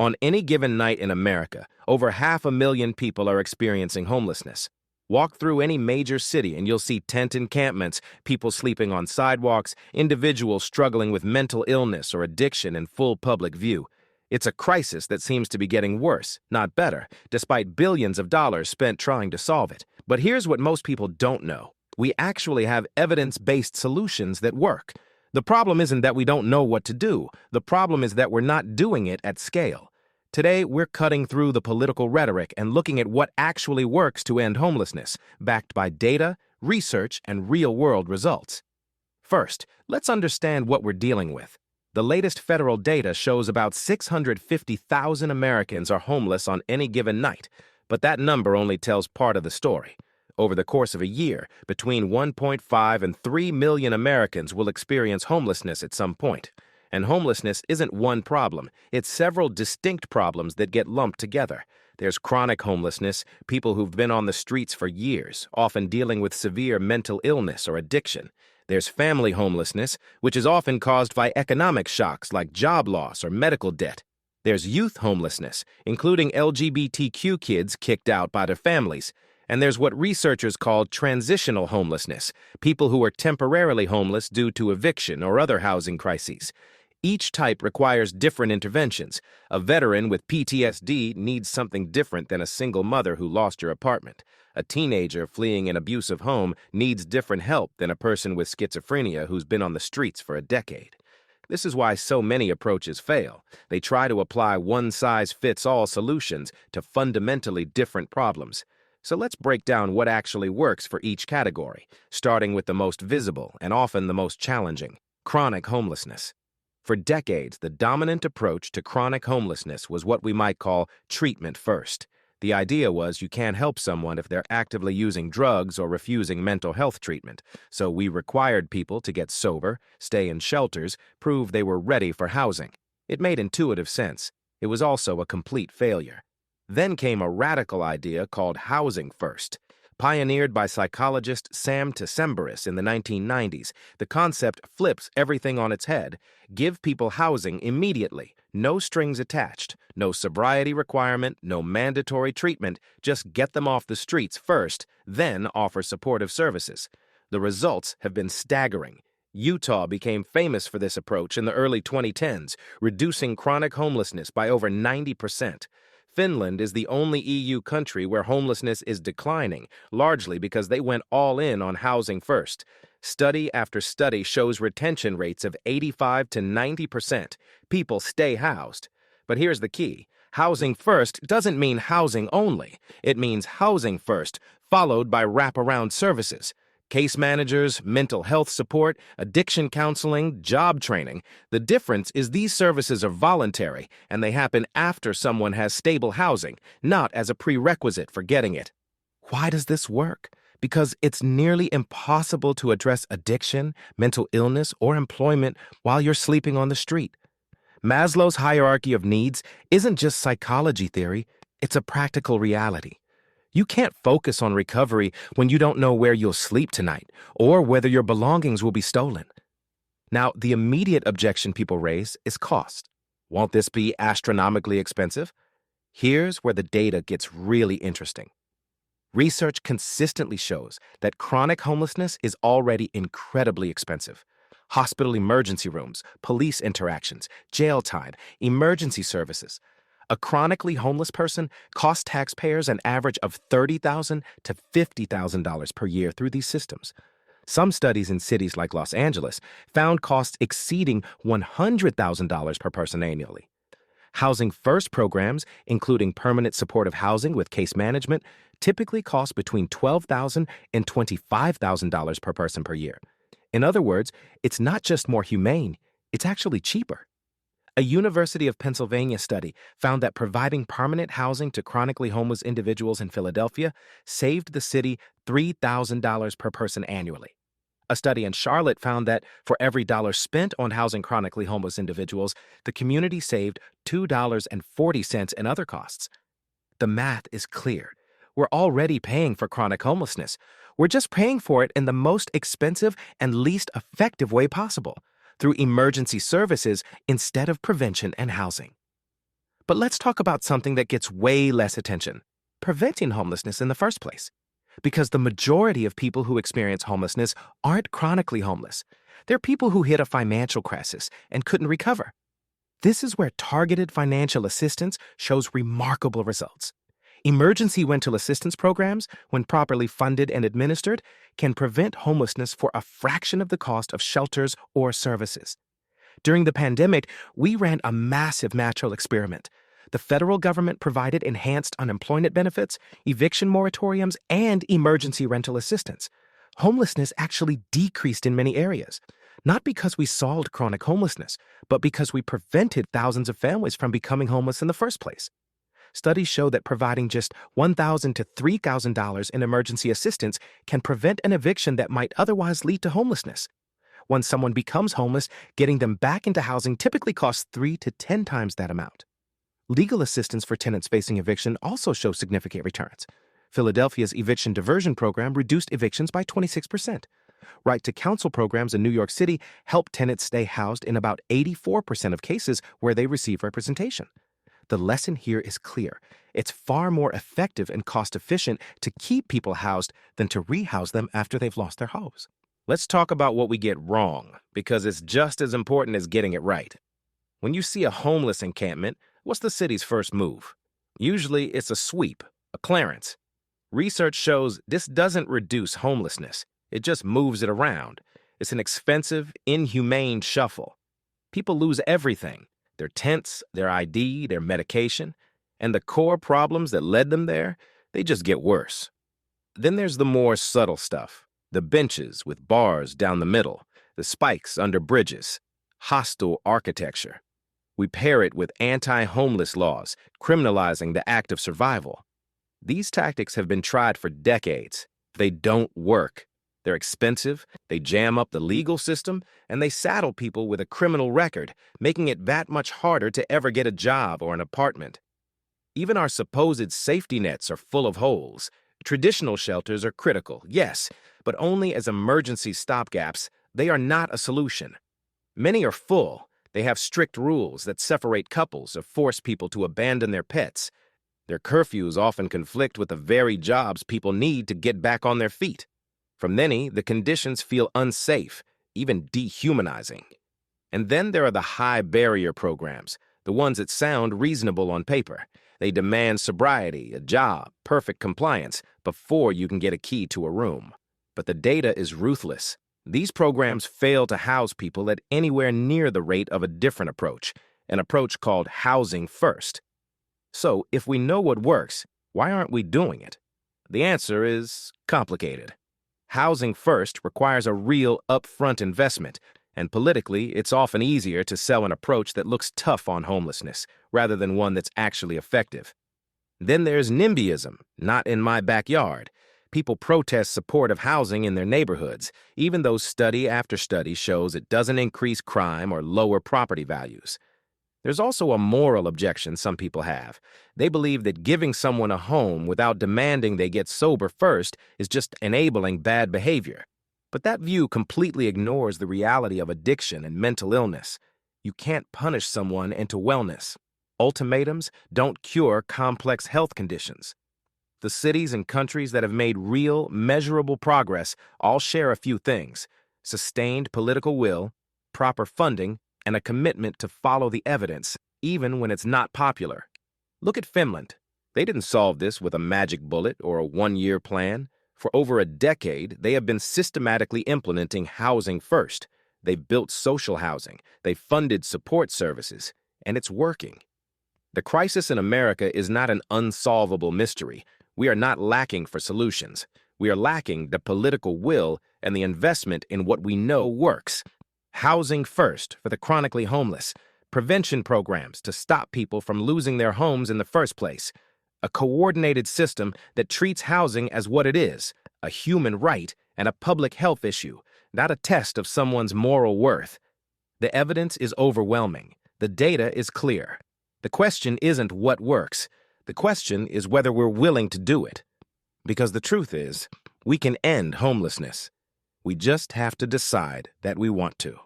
On any given night in America, over 500,000 people are experiencing homelessness. Walk through any major city and you'll see tent encampments, people sleeping on sidewalks, individuals struggling with mental illness or addiction in full public view. It's a crisis that seems to be getting worse, not better, despite billions of dollars spent trying to solve it. But here's what most people don't know. We actually have evidence-based solutions that work. The problem isn't that we don't know what to do. The problem is that we're not doing it at scale. Today, we're cutting through the political rhetoric and looking at what actually works to end homelessness, backed by data, research, and real-world results. First, let's understand what we're dealing with. The latest federal data shows about 650,000 Americans are homeless on any given night, but that number only tells part of the story. Over the course of a year, between 1.5 and 3 million Americans will experience homelessness at some point. And homelessness isn't one problem, it's several distinct problems that get lumped together. There's chronic homelessness, people who've been on the streets for years, often dealing with severe mental illness or addiction. There's family homelessness, which is often caused by economic shocks like job loss or medical debt. There's youth homelessness, including LGBTQ kids kicked out by their families. And there's what researchers call transitional homelessness, people who are temporarily homeless due to eviction or other housing crises. Each type requires different interventions. A veteran with PTSD needs something different than a single mother who lost her apartment. A teenager fleeing an abusive home needs different help than a person with schizophrenia who's been on the streets for a decade. This is why so many approaches fail. They try to apply one-size-fits-all solutions to fundamentally different problems. So let's break down what actually works for each category, starting with the most visible and often the most challenging, chronic homelessness. For decades, the dominant approach to chronic homelessness was what we might call treatment first. The idea was you can't help someone if they're actively using drugs or refusing mental health treatment, so we required people to get sober, stay in shelters, prove they were ready for housing. It made intuitive sense. It was also a complete failure. Then came a radical idea called housing first. Pioneered by psychologist Sam Tsemberis in the 1990s, the concept flips everything on its head. Give people housing immediately, no strings attached, no sobriety requirement, no mandatory treatment, just get them off the streets first, then offer supportive services. The results have been staggering. Utah became famous for this approach in the early 2010s, reducing chronic homelessness by over 90%. Finland is the only EU country where homelessness is declining, largely because they went all in on housing first. Study after study shows retention rates of 85 to 90%. People stay housed. But here's the key. Housing first doesn't mean housing only. It means housing first, followed by wraparound services. Case managers, mental health support, addiction counseling, job training. The difference is these services are voluntary, and they happen after someone has stable housing, not as a prerequisite for getting it. Why does this work? Because it's nearly impossible to address addiction, mental illness, or employment while you're sleeping on the street. Maslow's hierarchy of needs isn't just psychology theory, it's a practical reality. You can't focus on recovery when you don't know where you'll sleep tonight or whether your belongings will be stolen. Now, the immediate objection people raise is cost. Won't this be astronomically expensive? Here's where the data gets really interesting. Research consistently shows that chronic homelessness is already incredibly expensive. Hospital emergency rooms, police interactions, jail time, emergency services. A chronically homeless person costs taxpayers an average of $30,000 to $50,000 per year through these systems. Some studies in cities like Los Angeles found costs exceeding $100,000 per person annually. Housing First programs, including permanent supportive housing with case management, typically cost between $12,000 and $25,000 per person per year. In other words, it's not just more humane, it's actually cheaper. A University of Pennsylvania study found that providing permanent housing to chronically homeless individuals in Philadelphia saved the city $3,000 per person annually. A study in Charlotte found that for every dollar spent on housing chronically homeless individuals, the community saved $2.40 in other costs. The math is clear. We're already paying for chronic homelessness. We're just paying for it in the most expensive and least effective way possible, through emergency services instead of prevention and housing. But let's talk about something that gets way less attention: preventing homelessness in the first place. Because the majority of people who experience homelessness aren't chronically homeless. They're people who hit a financial crisis and couldn't recover. This is where targeted financial assistance shows remarkable results. Emergency rental assistance programs, when properly funded and administered, can prevent homelessness for a fraction of the cost of shelters or services. During the pandemic, we ran a massive natural experiment. The federal government provided enhanced unemployment benefits, eviction moratoriums, and emergency rental assistance. Homelessness actually decreased in many areas, not because we solved chronic homelessness, but because we prevented thousands of families from becoming homeless in the first place. Studies show that providing just $1,000 to $3,000 in emergency assistance can prevent an eviction that might otherwise lead to homelessness. Once someone becomes homeless, getting them back into housing typically costs 3 to 10 times that amount. Legal assistance for tenants facing eviction also shows significant returns. Philadelphia's eviction diversion program reduced evictions by 26%. Right-to-counsel programs in New York City help tenants stay housed in about 84% of cases where they receive representation. The lesson here is clear. It's far more effective and cost-efficient to keep people housed than to rehouse them after they've lost their homes. Let's talk about what we get wrong, because it's just as important as getting it right. When you see a homeless encampment, what's the city's first move? Usually it's a sweep, a clearance. Research shows this doesn't reduce homelessness. It just moves it around. It's an expensive, inhumane shuffle. People lose everything: their tents, their ID, their medication, and the core problems that led them there, they just get worse. Then there's the more subtle stuff: the benches with bars down the middle, the spikes under bridges, hostile architecture. We pair it with anti-homeless laws, criminalizing the act of survival. These tactics have been tried for decades. They don't work. They're expensive, they jam up the legal system, and they saddle people with a criminal record, making it that much harder to ever get a job or an apartment. Even our supposed safety nets are full of holes. Traditional shelters are critical, yes, but only as emergency stopgaps. They are not a solution. Many are full. They have strict rules that separate couples or force people to abandon their pets. Their curfews often conflict with the very jobs people need to get back on their feet. For many, the conditions feel unsafe, even dehumanizing. And then there are the high-barrier programs, the ones that sound reasonable on paper. They demand sobriety, a job, perfect compliance, before you can get a key to a room. But the data is ruthless. These programs fail to house people at anywhere near the rate of a different approach, an approach called housing first. So, if we know what works, why aren't we doing it? The answer is complicated. Housing first requires a real upfront investment, and politically, it's often easier to sell an approach that looks tough on homelessness, rather than one that's actually effective. Then there's NIMBYism, not in my backyard. People protest supportive housing in their neighborhoods, even though study after study shows it doesn't increase crime or lower property values. There's also a moral objection some people have. They believe that giving someone a home without demanding they get sober first is just enabling bad behavior. But that view completely ignores the reality of addiction and mental illness. You can't punish someone into wellness. Ultimatums don't cure complex health conditions. The cities and countries that have made real, measurable progress all share a few things: sustained political will, proper funding, and a commitment to follow the evidence, even when it's not popular. Look at Finland. They didn't solve this with a magic bullet or a one-year plan. For over a decade, they have been systematically implementing housing first. They've built social housing, they've funded support services, and it's working. The crisis in America is not an unsolvable mystery. We are not lacking for solutions. We are lacking the political will and the investment in what we know works. Housing first for the chronically homeless, prevention programs to stop people from losing their homes in the first place, a coordinated system that treats housing as what it is, a human right and a public health issue, not a test of someone's moral worth. The evidence is overwhelming. The data is clear. The question isn't what works. The question is whether we're willing to do it. Because the truth is, we can end homelessness. We just have to decide that we want to.